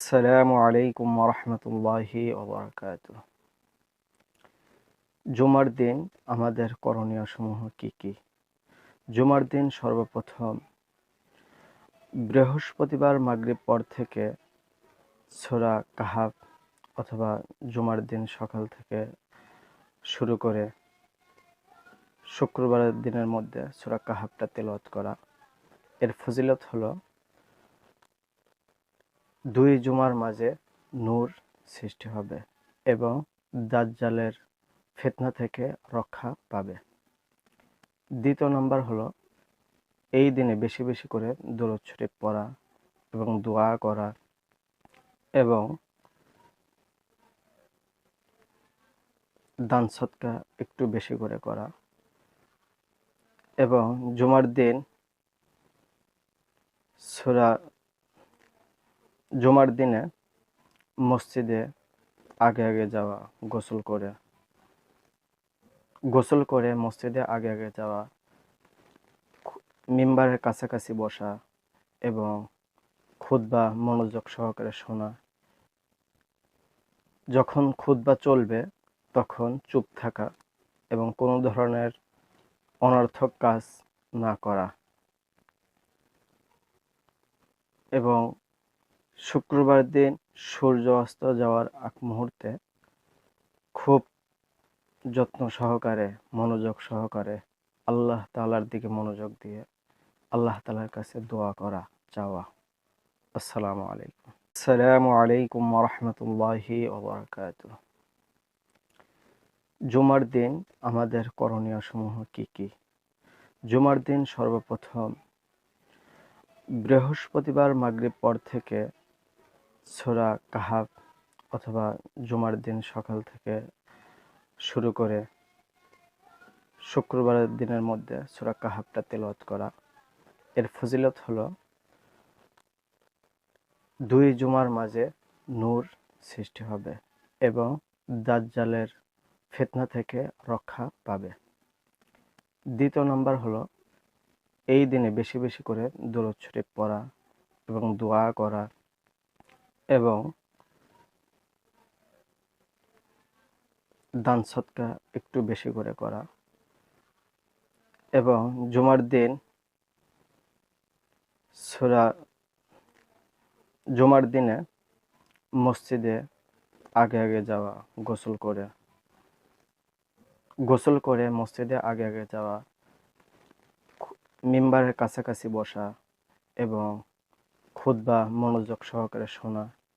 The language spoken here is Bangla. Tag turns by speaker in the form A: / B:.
A: আসসালামু আলাইকুম ওরহমতুল্লাহি ওবরাকাতুহ। জুমার দিন আমাদের করণীয় সমূহ কি কি? জুমার দিন সর্বপ্রথম বৃহস্পতিবার মাগরিব পর থেকে সূরা কাহাফ অথবা জুমার দিন সকাল থেকে শুরু করে শুক্রবারের দিনের মধ্যে সূরা কাহাফটা তেলাওয়াত করা। এর ফজিলত হলো 2 জুমার মাঝে নূর সৃষ্টি হবে এবং দাজ্জালের ফিতনা থেকে রক্ষা পাবে। দ্বিতীয় নাম্বার হলো এই দিনে বেশি বেশি করে দরুদ শরীফ পড়া এবং দোয়া করা এবং দান সদকা একটু বেশি করে করা এবং জুমার দিন জুমার দিনে মসজিদে আগে আগে যাওয়া, গোসল করে মসজিদে আগে আগে যাওয়া, মিম্বারের কাছাকাছি বসা এবং খুতবা মনোযোগ সহকারে শোনা। যখন খুতবা চলবে তখন চুপ থাকা এবং কোনো ধরনের অনর্থক কাজ না করা এবং শুক্রবার দিন সূর্য অস্ত যাওয়ার আগ মুহূর্তে খুব যত্ন সহকারে মনোযোগ সহকারে আল্লাহ তাআলার দিকে মনোযোগ দিয়ে আল্লাহ তাআলার কাছে দোয়া করা, চাওয়া। আসসালামু আলাইকুম। আসসালামু আলাইকুম ওরহমতুল্লাহি ওবরাকাতুহ। জুমার দিন আমাদের করণীয় সমূহ কি কি? জুমার দিন সর্বপ্রথম বৃহস্পতিবার মাগরিব পর থেকে সূরা কাহাফ অথবা জুমার দিন সকাল থেকে শুরু করে শুক্রবারের দিনের মধ্যে সূরা কাহাফটা তেলাওয়াত করা। এর ফজিলত হলো 2 জুমার মাঝে নূর সৃষ্টি হবে এবং দাজ্জালের ফিতনা থেকে রক্ষা পাবে। দ্বিতীয় নাম্বার হলো এই দিনে বেশি বেশি করে দরুদ শরীফ পড়া এবং দোয়া করা এবং দান সদকা একটু বেশি করে করা এবং জুমার দিনে মসজিদে আগে আগে যাওয়া, গোসল করে মসজিদে আগে আগে যাওয়া, মিম্বারের কাছাকাছি বসা এবং খুতবা মনোযোগ সহকারে শোনা।